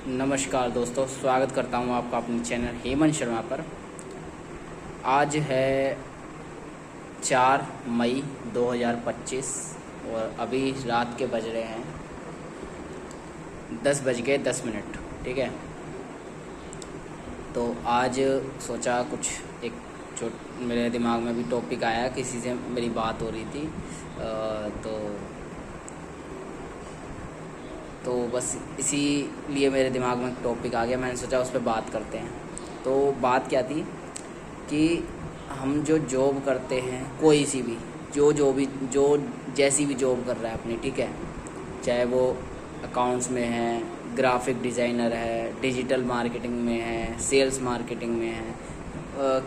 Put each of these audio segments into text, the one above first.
नमस्कार दोस्तों, स्वागत करता हूं आपका अपने चैनल हेमंत शर्मा पर। आज है 4 मई 2025 और अभी रात के बज रहे हैं 10:10। ठीक है, तो आज सोचा कुछ एक मेरे दिमाग में भी टॉपिक आया, किसी से मेरी बात हो रही थी तो बस इसीलिए मेरे दिमाग में टॉपिक आ गया। मैंने सोचा उस पर बात करते हैं। तो बात क्या थी कि हम जो जॉब करते हैं, कोई सी भी जो जैसी भी जॉब कर रहा है अपनी, ठीक है, चाहे वो अकाउंट्स में है, ग्राफिक डिज़ाइनर है, डिजिटल मार्केटिंग में है, सेल्स मार्केटिंग में है,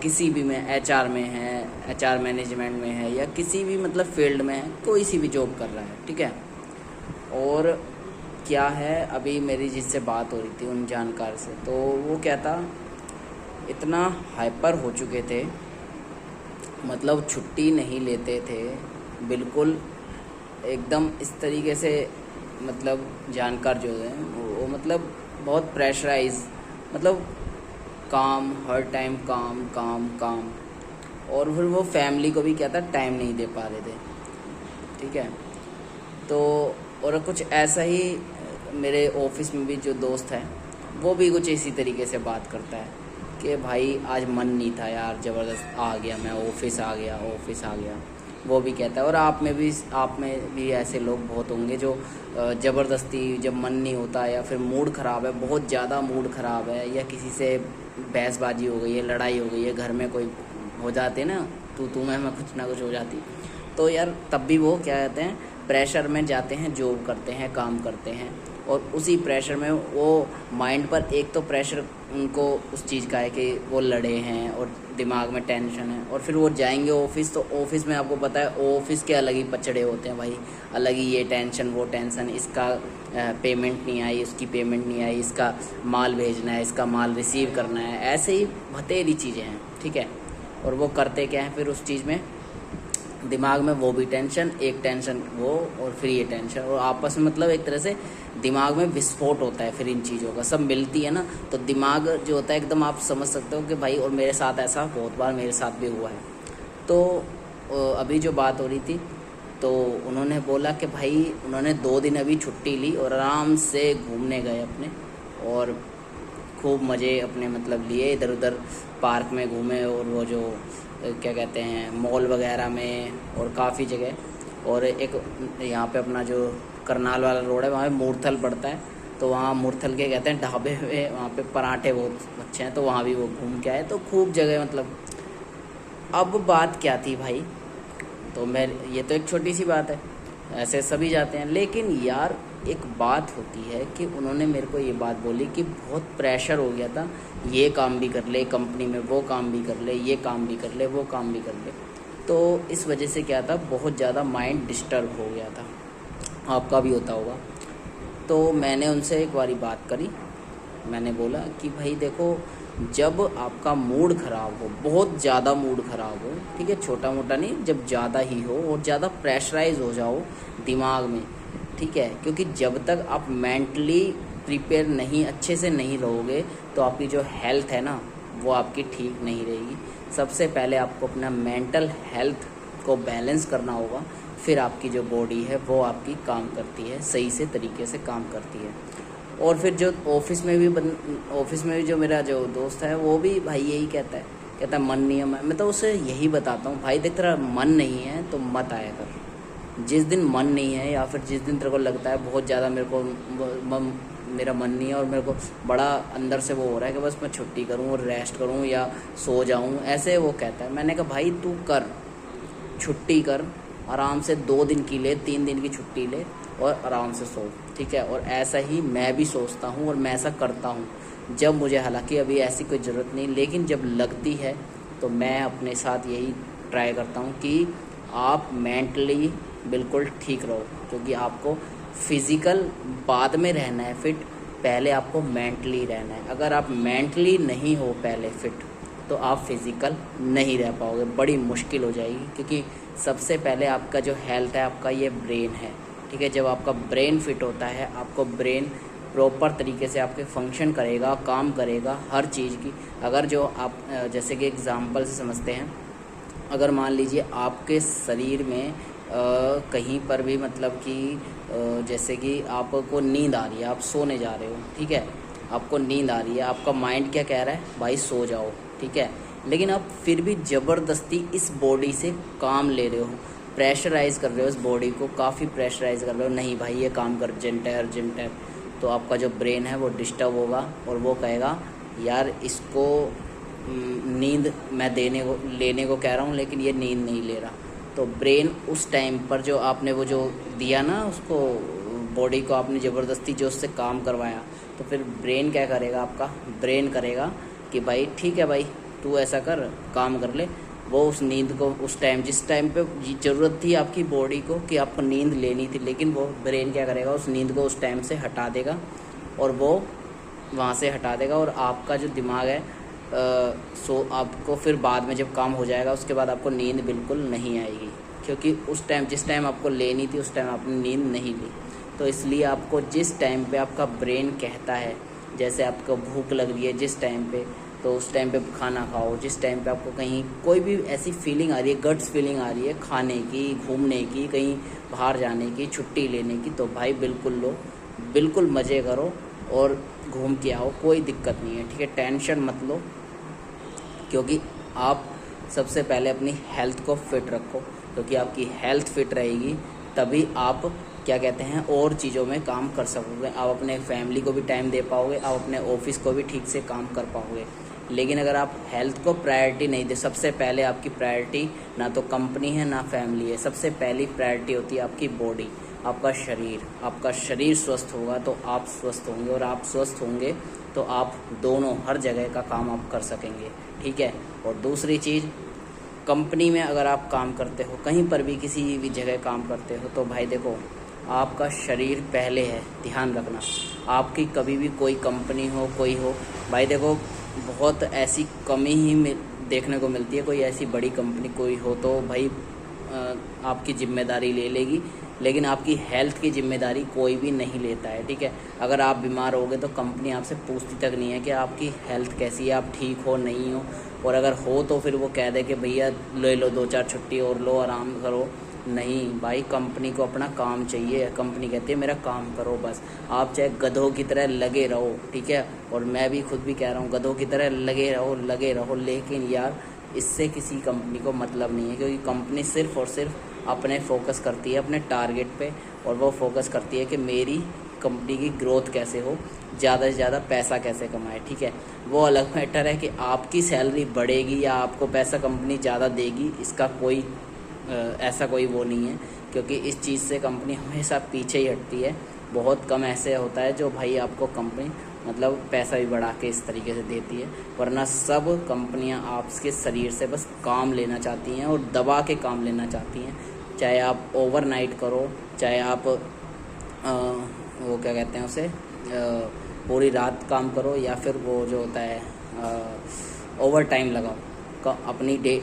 किसी भी में, एचआर में है, एचआर मैनेजमेंट में है, या किसी भी मतलब फील्ड में है, कोई सी भी जॉब कर रहा है, ठीक है। और क्या है, अभी मेरी जिससे बात हो रही थी उन जानकार से, तो वो क्या था, इतना हाइपर हो चुके थे, मतलब छुट्टी नहीं लेते थे बिल्कुल, एकदम इस तरीके से। मतलब जानकार जो है वो मतलब बहुत प्रेशराइज, मतलब काम, हर टाइम काम काम काम। और फिर वो फैमिली को भी क्या था, टाइम नहीं दे पा रहे थे, ठीक है। तो और कुछ ऐसा ही मेरे ऑफिस में भी जो दोस्त है वो भी कुछ इसी तरीके से बात करता है कि भाई आज मन नहीं था यार, ज़बरदस्त आ गया, मैं ऑफिस आ गया। वो भी कहता है। और आप में भी ऐसे लोग बहुत होंगे जो ज़बरदस्ती, जब मन नहीं होता या फिर मूड ख़राब है, बहुत ज़्यादा मूड ख़राब है, या किसी से बहसबाजी हो गई है, लड़ाई हो गई है, घर में कोई हो जाते ना, तू मैं कुछ ना कुछ हो जाती, तो यार तब भी वो क्या कहते हैं, प्रेशर में जाते हैं, जॉब करते हैं, काम करते हैं, और उसी प्रेशर में वो माइंड पर एक तो प्रेशर उनको उस चीज़ का है कि वो लड़े हैं और दिमाग में टेंशन है, और फिर वो जाएंगे ऑफिस, तो ऑफिस में आपको पता है ऑफिस के अलग ही पचड़े होते हैं भाई, अलग ही ये टेंशन वो टेंशन, इसका पेमेंट नहीं आई, उसकी पेमेंट नहीं आई, इसका माल भेजना है, इसका माल रिसीव करना है, ऐसे ही बतेरी चीज़ें हैं, ठीक है। और वो करते क्या है फिर उस चीज़ में, दिमाग में वो भी टेंशन, एक टेंशन वो, और फिर ये टेंशन, और आपस में मतलब एक तरह से दिमाग में विस्फोट होता है। फिर इन चीज़ों का सब मिलती है ना, तो दिमाग जो होता है एकदम, आप समझ सकते हो कि भाई, और मेरे साथ ऐसा बहुत बार मेरे साथ भी हुआ है। तो अभी जो बात हो रही थी, तो उन्होंने बोला कि भाई उन्होंने 2 दिन अभी छुट्टी ली और आराम से घूमने गए अपने, और खूब मज़े अपने मतलब लिए, इधर उधर पार्क में घूमे, और वो जो क्या कहते हैं, मॉल वगैरह में, और काफ़ी जगह। और एक यहाँ पे अपना जो करनाल वाला रोड है, वहाँ पे मूर्थल पड़ता है, तो वहाँ मूर्थल के कहते हैं ढाबे में, वहाँ पे पराठे बहुत अच्छे हैं, तो वहाँ भी वो घूम के आए, तो खूब जगह मतलब। अब बात क्या थी भाई, तो मैं, ये तो एक छोटी सी बात है, ऐसे सभी जाते हैं, लेकिन यार एक बात होती है कि उन्होंने मेरे को ये बात बोली कि बहुत प्रेशर हो गया था, ये काम भी कर ले कंपनी में, वो काम भी कर ले, ये काम भी कर ले, वो काम भी कर ले, तो इस वजह से क्या था, बहुत ज़्यादा माइंड डिस्टर्ब हो गया था। आपका भी होता होगा। तो मैंने उनसे एक बारी बात करी, मैंने बोला कि भाई देखो, जब आपका मूड ख़राब हो, बहुत ज़्यादा मूड ख़राब हो, ठीक है, छोटा मोटा नहीं, जब ज़्यादा ही हो और ज़्यादा प्रेशराइज हो जाओ दिमाग में, ठीक है, क्योंकि जब तक आप मेंटली प्रिपेयर नहीं, अच्छे से नहीं रहोगे, तो आपकी जो हेल्थ है ना, वो आपकी ठीक नहीं रहेगी। सबसे पहले आपको अपना मेंटल हेल्थ को बैलेंस करना होगा, फिर आपकी जो बॉडी है वो आपकी काम करती है, सही से तरीके से काम करती है। और फिर जो ऑफिस में भी जो मेरा जो दोस्त है, वो भी भाई यही कहता है मन नहीं है। मैं तो उसे यही बताता हूँ, भाई देख तेरा मन नहीं है तो मत आया कर। जिस दिन मन नहीं है, या फिर जिस दिन तेरे को लगता है बहुत ज़्यादा मेरा मन नहीं है, और मेरे को बड़ा अंदर से वो हो रहा है कि बस मैं छुट्टी करूँ और रेस्ट करूँ या सो जाऊँ, ऐसे वो कहता है। मैंने कहा भाई तू कर, छुट्टी कर, आराम से 2 दिन की ले, 3 दिन की छुट्टी ले, और आराम से सो, ठीक है। और ऐसा ही मैं भी सोचता हूँ और मैं ऐसा करता हूँ जब मुझे, हालांकि अभी ऐसी कोई ज़रूरत नहीं, लेकिन जब लगती है तो मैं अपने साथ यही ट्राई करता हूँ कि आप मेंटली बिल्कुल ठीक रहो, क्योंकि आपको फिज़िकल बाद में रहना है फिट, पहले आपको मेंटली रहना है। अगर आप मेंटली नहीं हो पहले फिट, तो आप फिज़िकल नहीं रह पाओगे, बड़ी मुश्किल हो जाएगी, क्योंकि सबसे पहले आपका जो हेल्थ है, आपका ये ब्रेन है, ठीक है। जब आपका ब्रेन फिट होता है, आपको ब्रेन प्रॉपर तरीके से आपके फंक्शन करेगा, काम करेगा हर चीज़ की। अगर जो आप जैसे कि एग्ज़ाम्पल से समझते हैं, अगर मान लीजिए आपके शरीर में कहीं पर भी मतलब कि जैसे कि आपको नींद आ रही है, आप सोने जा रहे हो, ठीक है, आपको नींद आ रही है, आपका माइंड क्या कह रहा है, भाई सो जाओ, ठीक है, लेकिन आप फिर भी ज़बरदस्ती इस बॉडी से काम ले रहे हो, प्रेशराइज़ कर रहे हो इस बॉडी को, काफ़ी प्रेशराइज़ कर रहे हो, नहीं भाई ये काम कर, अर्जेंट है, तो आपका जो ब्रेन है वो डिस्टर्ब होगा और वो कहेगा यार इसको नींद मैं लेने को कह रहा हूँ लेकिन ये नींद नहीं ले रहा। तो ब्रेन उस टाइम पर जो आपने वो जो दिया ना उसको, बॉडी को आपने ज़बरदस्ती जो उससे काम करवाया, तो फिर ब्रेन क्या करेगा, आपका ब्रेन करेगा कि भाई ठीक है भाई तू ऐसा कर, काम कर ले। वो उस नींद को उस टाइम, जिस टाइम पे ज़रूरत थी आपकी बॉडी को कि आपको नींद लेनी थी, लेकिन वो ब्रेन क्या करेगा, उस नींद को उस टाइम से हटा देगा और वो वहाँ से हटा देगा, और आपका जो दिमाग है सो आपको फिर बाद में जब काम हो जाएगा उसके बाद आपको नींद बिल्कुल नहीं आएगी, क्योंकि उस टाइम जिस टाइम आपको लेनी थी उस टाइम आपने नींद नहीं ली। तो इसलिए आपको जिस टाइम पे आपका ब्रेन कहता है, जैसे आपको भूख लग रही है जिस टाइम पे, तो उस टाइम पे खाना खाओ। जिस टाइम पे आपको कहीं कोई भी ऐसी फीलिंग आ रही है, गट्स फीलिंग आ रही है खाने की, घूमने की, कहीं बाहर जाने की, छुट्टी लेने की, तो भाई बिल्कुल लो, बिल्कुल मज़े करो और घूम के आओ, कोई दिक्कत नहीं है, ठीक है, टेंशन मत लो। क्योंकि आप सबसे पहले अपनी हेल्थ को फिट रखो, क्योंकि आपकी हेल्थ फिट रहेगी तभी आप क्या कहते हैं और चीज़ों में काम कर सकोगे, आप अपने फैमिली को भी टाइम दे पाओगे, आप अपने ऑफिस को भी ठीक से काम कर पाओगे। लेकिन अगर आप हेल्थ को प्रायोरिटी नहीं दे, सबसे पहले आपकी प्रायोरिटी ना तो कंपनी है ना फैमिली है, सबसे पहली प्रायोरिटी होती है आपकी बॉडी, आपका शरीर। आपका शरीर स्वस्थ होगा तो आप स्वस्थ होंगे, और आप स्वस्थ होंगे तो आप दोनों हर जगह का काम आप कर सकेंगे, ठीक है। और दूसरी चीज़, कंपनी में अगर आप काम करते हो, कहीं पर भी किसी भी जगह काम करते हो, तो भाई देखो आपका शरीर पहले है, ध्यान रखना। आपकी कभी भी कोई कंपनी हो, कोई हो, भाई देखो बहुत ऐसी कमी ही देखने को मिलती है, कोई ऐसी बड़ी कंपनी कोई हो तो भाई आपकी जिम्मेदारी ले लेगी, लेकिन आपकी हेल्थ की जिम्मेदारी कोई भी नहीं लेता है, ठीक है। अगर आप बीमार हो गए तो कंपनी आपसे पूछती तक नहीं है कि आपकी हेल्थ कैसी है, आप ठीक हो नहीं हो, और अगर हो तो फिर वो कह दे कि भैया ले लो 2-4 छुट्टी और लो, आराम करो। नहीं भाई, कंपनी को अपना काम चाहिए, कंपनी कहती है मेरा काम करो बस। आप चाहे गधों की तरह लगे रहो, ठीक है, और मैं भी खुद भी कह रहा हूँ गधों की तरह लगे रहो, लेकिन यार इससे किसी कंपनी को मतलब नहीं है, क्योंकि कंपनी सिर्फ़ और सिर्फ अपने फोकस करती है अपने टारगेट पे, और वो फोकस करती है कि मेरी कंपनी की ग्रोथ कैसे हो, ज़्यादा से ज़्यादा पैसा कैसे कमाए, ठीक है। वो अलग मैटर है कि आपकी सैलरी बढ़ेगी या आपको पैसा कंपनी ज़्यादा देगी, इसका कोई ऐसा कोई वो नहीं है, क्योंकि इस चीज़ से कंपनी हमेशा पीछे ही हटती है। बहुत कम ऐसे होता है जो भाई आपको कंपनी मतलब पैसा भी बढ़ा के इस तरीके से देती है, वरना सब कंपनियां आपके शरीर से बस काम लेना चाहती हैं और दबा के काम लेना चाहती हैं। चाहे आप ओवरनाइट करो, चाहे आप वो क्या कहते हैं उसे पूरी रात काम करो, या फिर वो जो होता है ओवर टाइम लगाओ, अपनी डे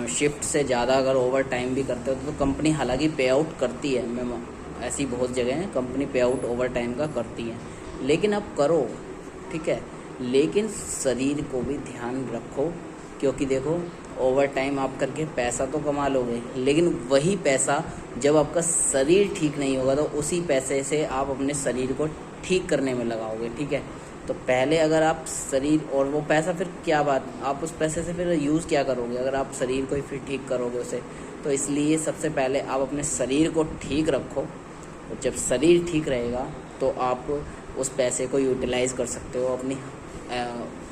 शिफ्ट से ज़्यादा अगर ओवर टाइम भी करते हो तो कंपनी हालांकि पे आउट करती है, मैं ऐसी बहुत जगह हैं कंपनी पे आउट ओवर टाइम का करती है, लेकिन आप करो, ठीक है, लेकिन शरीर को भी ध्यान रखो, क्योंकि देखो ओवर टाइम आप करके पैसा तो कमा लोगे, लेकिन वही पैसा जब आपका शरीर ठीक नहीं होगा तो उसी पैसे से आप अपने शरीर को ठीक करने में लगाओगे, ठीक है। तो पहले अगर आप शरीर, और वो पैसा फिर क्या बात, आप उस पैसे से फिर यूज़ क्या करोगे अगर आप शरीर को ही फिर ठीक करोगे उसे। तो इसलिए सबसे पहले आप अपने शरीर को ठीक रखो, और जब शरीर ठीक रहेगा तो आप उस पैसे को यूटिलाइज़ कर सकते हो अपनी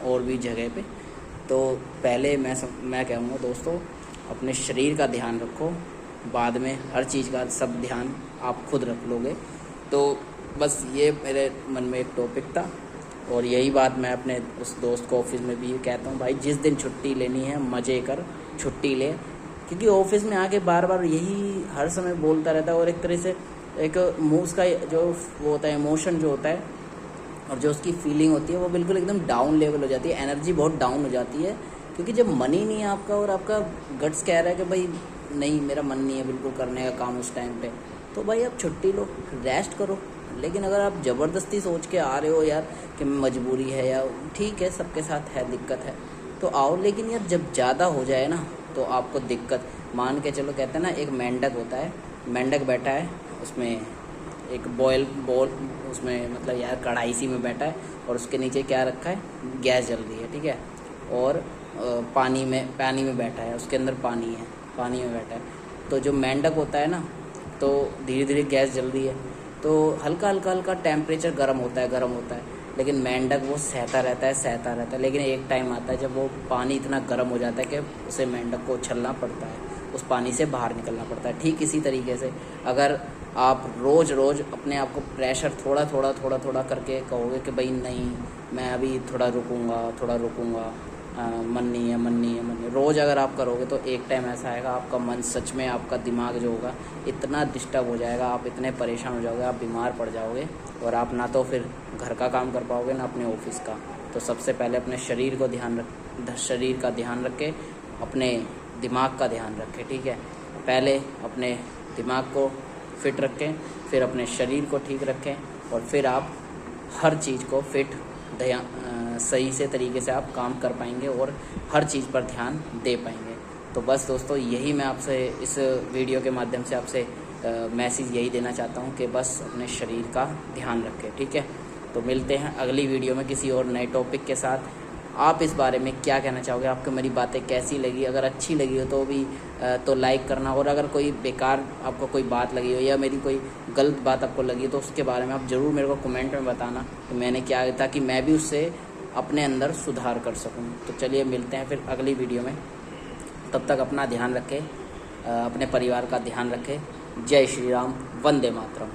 और भी जगह पे। तो पहले मैं कहूँगा दोस्तों, अपने शरीर का ध्यान रखो, बाद में हर चीज़ का सब ध्यान आप खुद रख लोगे। तो बस ये मेरे मन में एक टॉपिक था, और यही बात मैं अपने उस दोस्त को ऑफिस में भी कहता हूँ, भाई जिस दिन छुट्टी लेनी है मज़े कर, छुट्टी ले, क्योंकि ऑफिस में आके बार बार यही हर समय बोलता रहता है, और एक तरह से एक मुँह का जो वो होता है इमोशन जो होता है और जो उसकी फीलिंग होती है वो बिल्कुल एकदम डाउन लेवल हो जाती है, एनर्जी बहुत डाउन हो जाती है, क्योंकि जब मन ही नहीं है आपका और आपका गट्स कह रहा है कि भाई नहीं मेरा मन नहीं है बिल्कुल करने का काम उस टाइम पे, तो भाई आप छुट्टी लो, रेस्ट करो, लेकिन अगर आप ज़बरदस्ती सोच के आ रहे हो यार कि मजबूरी है या ठीक है, सबके साथ है, दिक्कत है तो आओ, लेकिन यार जब ज़्यादा हो जाए ना तो आपको दिक्कत, मान के चलो, कहते हैं ना एक मेंढक होता है, मेंढक बैठा है उसमें एक बॉयल बॉल, उसमें मतलब यार कढ़ाई सी में बैठा है और उसके नीचे क्या रखा है, गैस जल रही है, ठीक है, और पानी में बैठा है, उसके अंदर पानी है, पानी में बैठा है। तो जो मेंढक होता है ना, तो धीरे धीरे गैस जल रही है तो हल्का हल्का हल्का टेम्परेचर गर्म होता है, लेकिन मेंढक वो सहता रहता है, लेकिन एक टाइम आता है जब वो पानी इतना गर्म हो जाता है कि उसे मेंढक को उछलना पड़ता है, उस पानी से बाहर निकलना पड़ता है। ठीक इसी तरीके से अगर आप रोज़ रोज़ अपने आप को प्रेशर थोड़ा थोड़ा करके कहोगे कि भाई नहीं मैं अभी थोड़ा रुकूंगा, मन नहीं है, रोज़ अगर आप करोगे तो एक टाइम ऐसा आएगा आपका मन सच में, आपका दिमाग जो होगा इतना डिस्टर्ब हो जाएगा, आप इतने परेशान हो जाओगे, आप बीमार पड़ जाओगे और आप ना तो फिर घर का काम कर पाओगे ना अपने ऑफिस का। तो सबसे पहले अपने शरीर का ध्यान रखें, अपने दिमाग का ध्यान रखें, ठीक है। पहले अपने दिमाग को फिट रखें, फिर अपने शरीर को ठीक रखें और फिर आप हर चीज़ को सही से तरीके से आप काम कर पाएंगे और हर चीज़ पर ध्यान दे पाएंगे। तो बस दोस्तों, यही मैं आपसे इस वीडियो के माध्यम से आपसे मैसेज यही देना चाहता हूँ कि बस अपने शरीर का ध्यान रखें, ठीक है। तो मिलते हैं अगली वीडियो में किसी और नए टॉपिक के साथ। आप इस बारे में क्या कहना चाहोगे, आपको मेरी बातें कैसी लगी? अगर अच्छी लगी हो तो भी तो लाइक करना, और अगर कोई बेकार आपको कोई बात लगी हो या मेरी कोई गलत बात आपको लगी तो उसके बारे में आप ज़रूर मेरे को कमेंट में बताना कि मैंने क्या, ताकि मैं भी उससे अपने अंदर सुधार कर सकूं। तो चलिए मिलते हैं फिर अगली वीडियो में, तब तक अपना ध्यान रखें, अपने परिवार का ध्यान रखें। जय श्री राम, वंदे मातरम।